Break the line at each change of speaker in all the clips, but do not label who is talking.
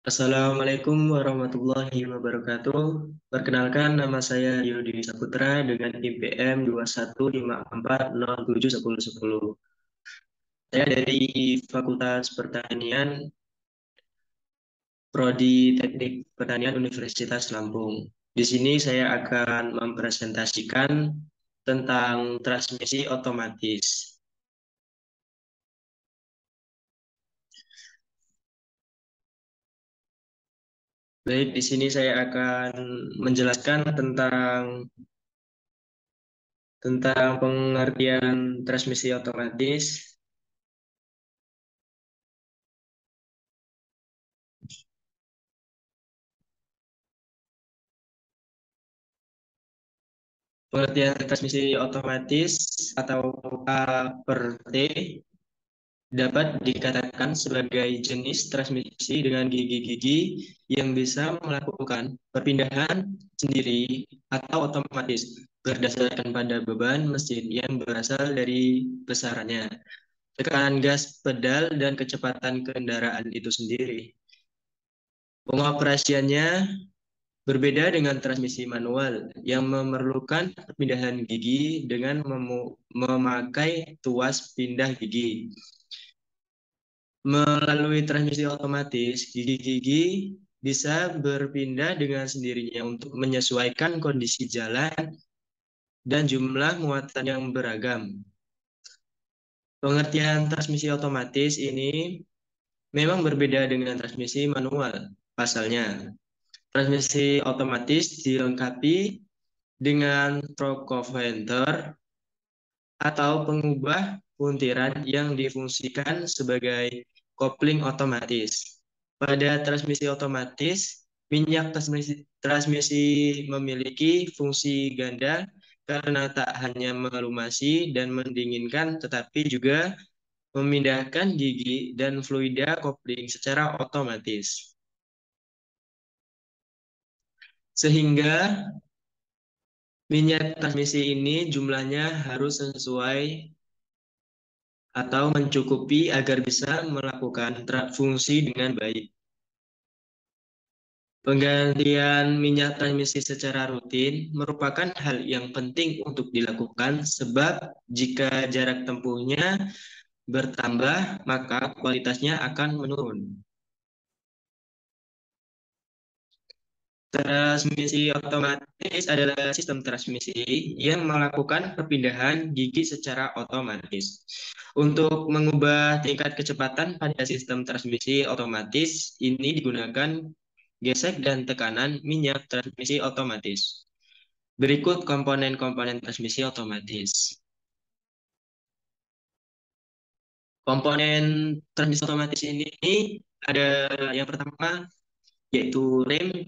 Assalamualaikum warahmatullahi wabarakatuh. Perkenalkan, nama saya Yudi Saputra dengan IPM 2154071010. Saya dari Fakultas Pertanian, Prodi Teknik Pertanian Universitas Lampung. Di sini saya akan mempresentasikan tentang transmisi otomatis. Baik, di sini saya akan menjelaskan tentang pengertian transmisi otomatis. Pengertian transmisi otomatis atau A per T dapat dikatakan sebagai jenis transmisi dengan gigi-gigi yang bisa melakukan perpindahan sendiri atau otomatis berdasarkan pada beban mesin yang berasal dari besarannya, tekanan gas pedal, dan kecepatan kendaraan itu sendiri. Pengoperasiannya berbeda dengan transmisi manual yang memerlukan perpindahan gigi dengan memakai tuas pindah gigi. Melalui transmisi otomatis, gigi-gigi bisa berpindah dengan sendirinya untuk menyesuaikan kondisi jalan dan jumlah muatan yang beragam. Pengertian transmisi otomatis ini memang berbeda dengan transmisi manual. Pasalnya, transmisi otomatis dilengkapi dengan torque converter atau pengubah puntiran yang difungsikan sebagai kopling otomatis. Pada transmisi otomatis, minyak transmisi memiliki fungsi ganda karena tak hanya melumasi dan mendinginkan, tetapi juga memindahkan gigi dan fluida kopling secara otomatis. Sehingga minyak transmisi ini jumlahnya harus sesuai atau mencukupi agar bisa melakukan fungsi dengan baik. Penggantian minyak transmisi secara rutin merupakan hal yang penting untuk dilakukan sebab jika jarak tempuhnya bertambah, maka kualitasnya akan menurun. Transmisi otomatis adalah sistem transmisi yang melakukan perpindahan gigi secara otomatis. Untuk mengubah tingkat kecepatan pada sistem transmisi otomatis, ini digunakan gesek dan tekanan minyak transmisi otomatis. Berikut komponen-komponen transmisi otomatis. Komponen transmisi otomatis ini ada yang pertama yaitu rem,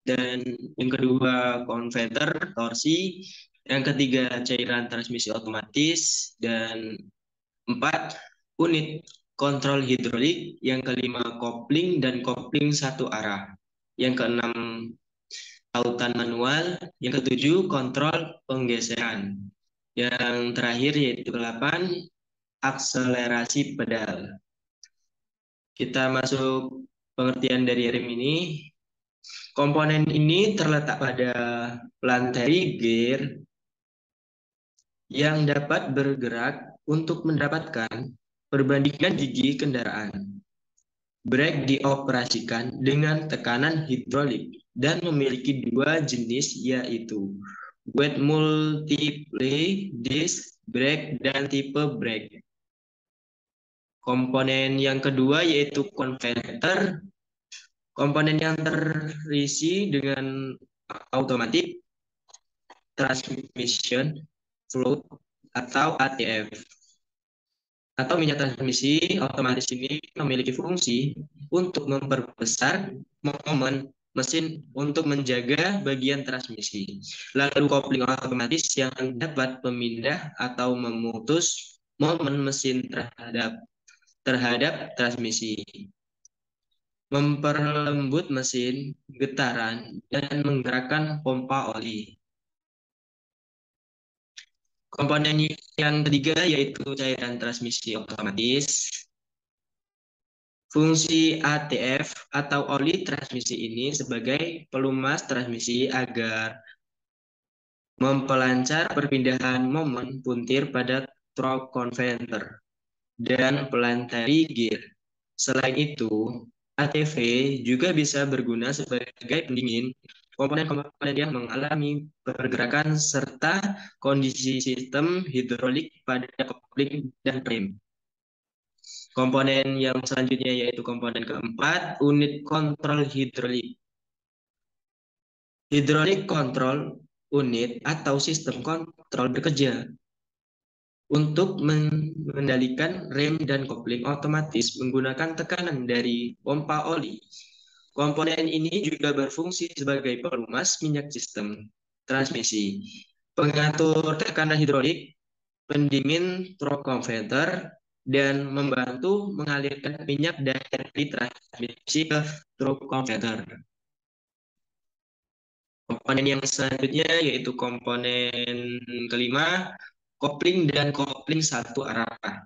dan yang kedua konverter torsi, yang ketiga cairan transmisi otomatis, dan empat unit kontrol hidrolik, yang kelima kopling dan kopling satu arah, yang keenam tautan manual, yang ketujuh kontrol penggeseran, yang terakhir yaitu delapan akselerasi pedal. Kita masuk pengertian dari rem ini. Komponen ini terletak pada lantai gear yang dapat bergerak untuk mendapatkan perbandingan gigi kendaraan. Brake dioperasikan dengan tekanan hidrolik dan memiliki dua jenis, yaitu wet multiply disc brake dan tipe brake. Komponen yang kedua yaitu konverter. Komponen yang terisi dengan automatic transmission fluid atau ATF atau minyak transmisi otomatis ini memiliki fungsi untuk memperbesar momen mesin untuk menjaga bagian transmisi. Lalu kopling otomatis yang dapat memindah atau memutus momen mesin terhadap transmisi, memperlembut mesin, getaran, dan menggerakkan pompa oli. Komponen yang ketiga yaitu cairan transmisi otomatis. Fungsi ATF atau oli transmisi ini sebagai pelumas transmisi agar memperlancar perpindahan momen puntir pada torque converter dan pelantari gear. Selain itu, ATV juga bisa berguna sebagai pendingin komponen-komponen yang mengalami pergerakan serta kondisi sistem hidrolik pada kopling dan rem. Komponen yang selanjutnya yaitu komponen keempat, unit kontrol hidrolik. Hidrolik kontrol unit atau sistem kontrol bekerja untuk mengendalikan rem dan kopling otomatis menggunakan tekanan dari pompa oli. Komponen ini juga berfungsi sebagai pelumas minyak sistem transmisi, pengatur tekanan hidrolik, pendingin torque converter, dan membantu mengalirkan minyak dari transmisi ke torque converter. Komponen yang selanjutnya yaitu komponen kelima, kopling dan kopling satu arah.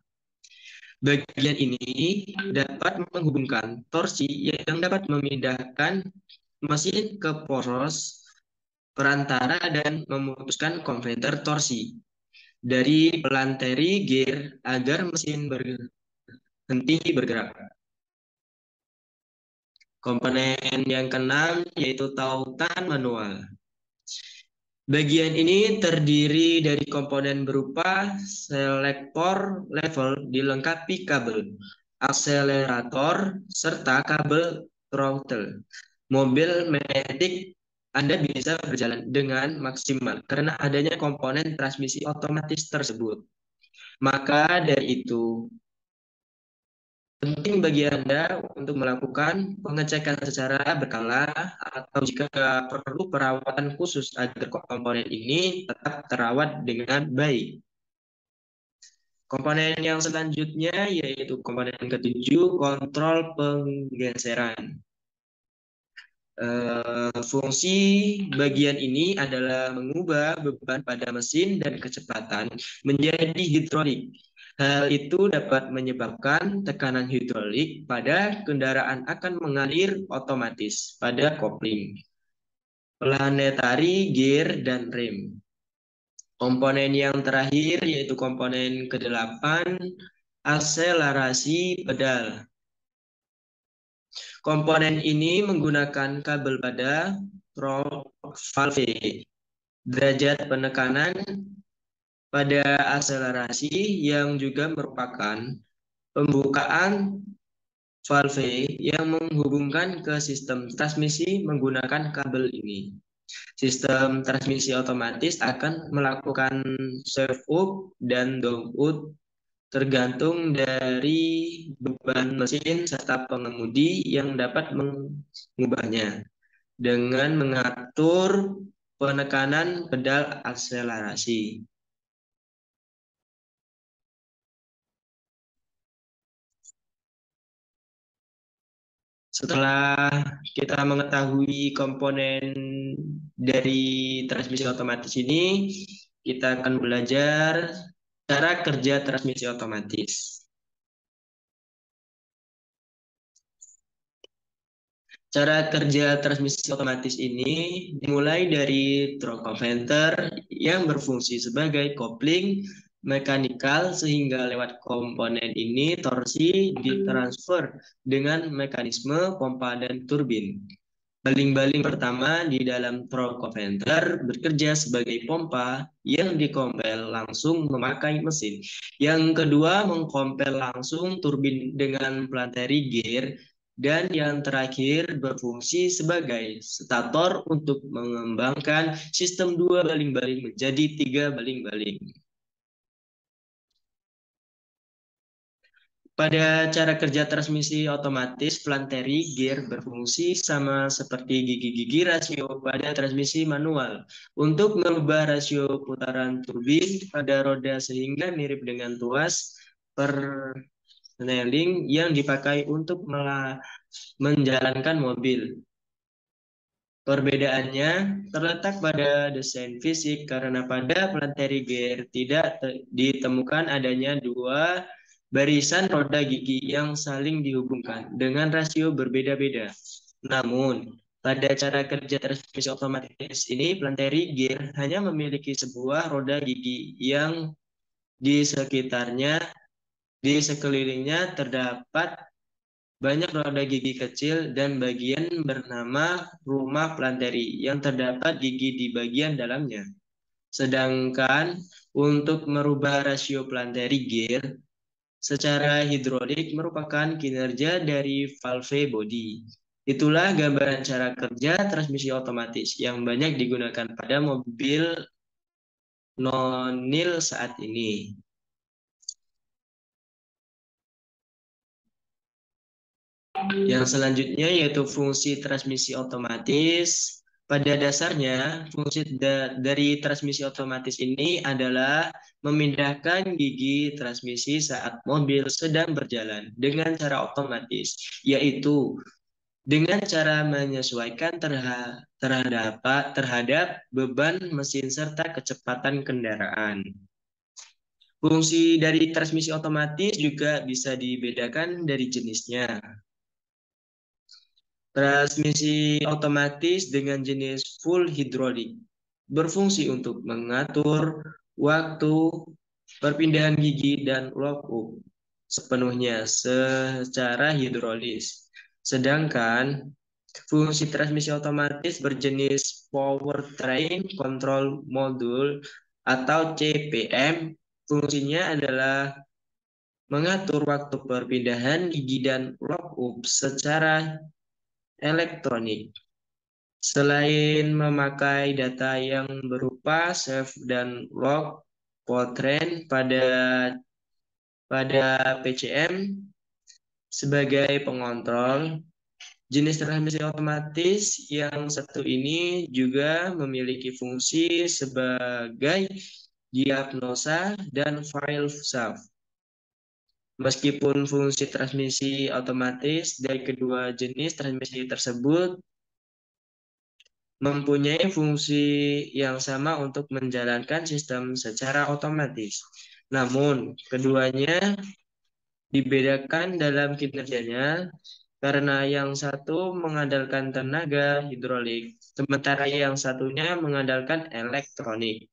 Bagian ini dapat menghubungkan torsi yang dapat memindahkan mesin ke poros perantara dan memutuskan konverter torsi dari pelantari gear agar mesin berhenti bergerak. Komponen yang keenam yaitu tautan manual. Bagian ini terdiri dari komponen berupa selektor level dilengkapi kabel, akselerator, serta kabel throttle. Mobil matic Anda bisa berjalan dengan maksimal karena adanya komponen transmisi otomatis tersebut. Maka dari itu, penting bagi Anda untuk melakukan pengecekan secara berkala atau jika perlu perawatan khusus agar komponen ini tetap terawat dengan baik. Komponen yang selanjutnya yaitu komponen ketujuh, kontrol penggeseran. Fungsi bagian ini adalah mengubah beban pada mesin dan kecepatan menjadi hidrolik. Hal itu dapat menyebabkan tekanan hidrolik pada kendaraan akan mengalir otomatis pada kopling, planetary gear, dan rem. Komponen yang terakhir yaitu komponen ke-8, akselerasi pedal. Komponen ini menggunakan kabel pada valve. Derajat penekanan pada akselerasi yang juga merupakan pembukaan valve yang menghubungkan ke sistem transmisi menggunakan kabel ini. Sistem transmisi otomatis akan melakukan serve up dan down out tergantung dari beban mesin serta pengemudi yang dapat mengubahnya dengan mengatur penekanan pedal akselerasi. Setelah kita mengetahui komponen dari transmisi otomatis ini, kita akan belajar cara kerja transmisi otomatis. Cara kerja transmisi otomatis ini dimulai dari torque converter yang berfungsi sebagai kopling mekanikal sehingga lewat komponen ini torsi ditransfer dengan mekanisme pompa dan turbin. Baling-baling pertama di dalam torque converter bekerja sebagai pompa yang dikompel langsung memakai mesin. Yang kedua mengkompel langsung turbin dengan planetary gear. Dan yang terakhir berfungsi sebagai stator untuk mengembangkan sistem dua baling-baling menjadi tiga baling-baling. Pada cara kerja transmisi otomatis, planetary gear berfungsi sama seperti gigi-gigi rasio pada transmisi manual untuk mengubah rasio putaran turbin pada roda sehingga mirip dengan tuas persneling yang dipakai untuk menjalankan mobil. Perbedaannya terletak pada desain fisik karena pada planetary gear tidak ditemukan adanya dua barisan roda gigi yang saling dihubungkan dengan rasio berbeda-beda. Namun, pada cara kerja transmisi otomatis ini, planteri gear hanya memiliki sebuah roda gigi yang di sekitarnya, di sekelilingnya terdapat banyak roda gigi kecil dan bagian bernama rumah planteri yang terdapat gigi di bagian dalamnya. Sedangkan untuk merubah rasio planteri gear secara hidrolik merupakan kinerja dari valve body. Itulah gambaran cara kerja transmisi otomatis yang banyak digunakan pada mobil nonil saat ini. Yang selanjutnya yaitu fungsi transmisi otomatis. Pada dasarnya, fungsi dari transmisi otomatis ini adalah memindahkan gigi transmisi saat mobil sedang berjalan dengan cara otomatis, yaitu dengan cara menyesuaikan terhadap beban mesin serta kecepatan kendaraan. Fungsi dari transmisi otomatis juga bisa dibedakan dari jenisnya. Transmisi otomatis dengan jenis full hidrolik berfungsi untuk mengatur waktu perpindahan gigi dan lock-up sepenuhnya secara hidrolis. Sedangkan fungsi transmisi otomatis berjenis powertrain control module atau CPM, fungsinya adalah mengatur waktu perpindahan gigi dan lock-up secara elektronik. Selain memakai data yang berupa save dan log powertrain pada PCM sebagai pengontrol, jenis transmisi otomatis yang satu ini juga memiliki fungsi sebagai diagnosa dan file save. Meskipun fungsi transmisi otomatis dari kedua jenis transmisi tersebut mempunyai fungsi yang sama untuk menjalankan sistem secara otomatis. Namun, keduanya dibedakan dalam kinerjanya karena yang satu mengandalkan tenaga hidrolik, sementara yang satunya mengandalkan elektronik.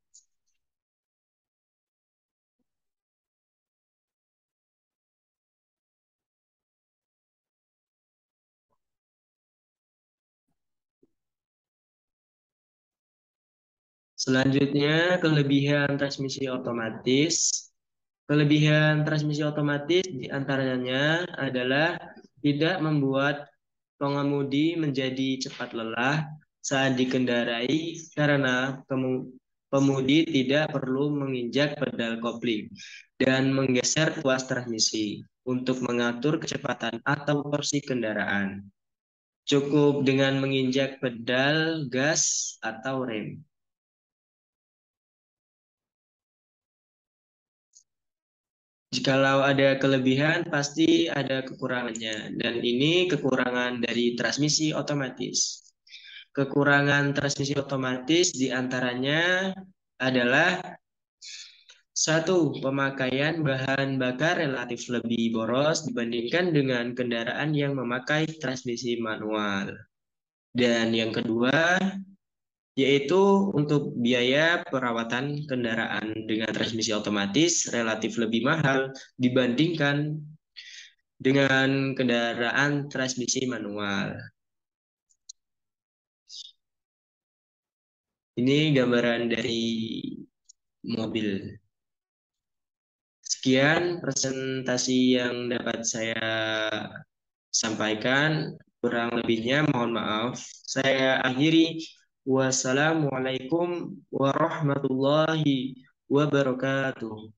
Selanjutnya, kelebihan transmisi otomatis. Kelebihan transmisi otomatis diantaranya adalah tidak membuat pengemudi menjadi cepat lelah saat dikendarai karena pemudi tidak perlu menginjak pedal kopling dan menggeser tuas transmisi untuk mengatur kecepatan atau torsi kendaraan. Cukup dengan menginjak pedal gas atau rem. Jikalau ada kelebihan, pasti ada kekurangannya. Dan ini kekurangan dari transmisi otomatis. Kekurangan transmisi otomatis diantaranya adalah satu, pemakaian bahan bakar relatif lebih boros dibandingkan dengan kendaraan yang memakai transmisi manual. Dan yang kedua, yaitu untuk biaya perawatan kendaraan dengan transmisi otomatis relatif lebih mahal dibandingkan dengan kendaraan transmisi manual. Ini gambaran dari mobil. Sekian presentasi yang dapat saya sampaikan. Kurang lebihnya mohon maaf. Saya akhiri. Wassalamualaikum warahmatullahi wabarakatuh.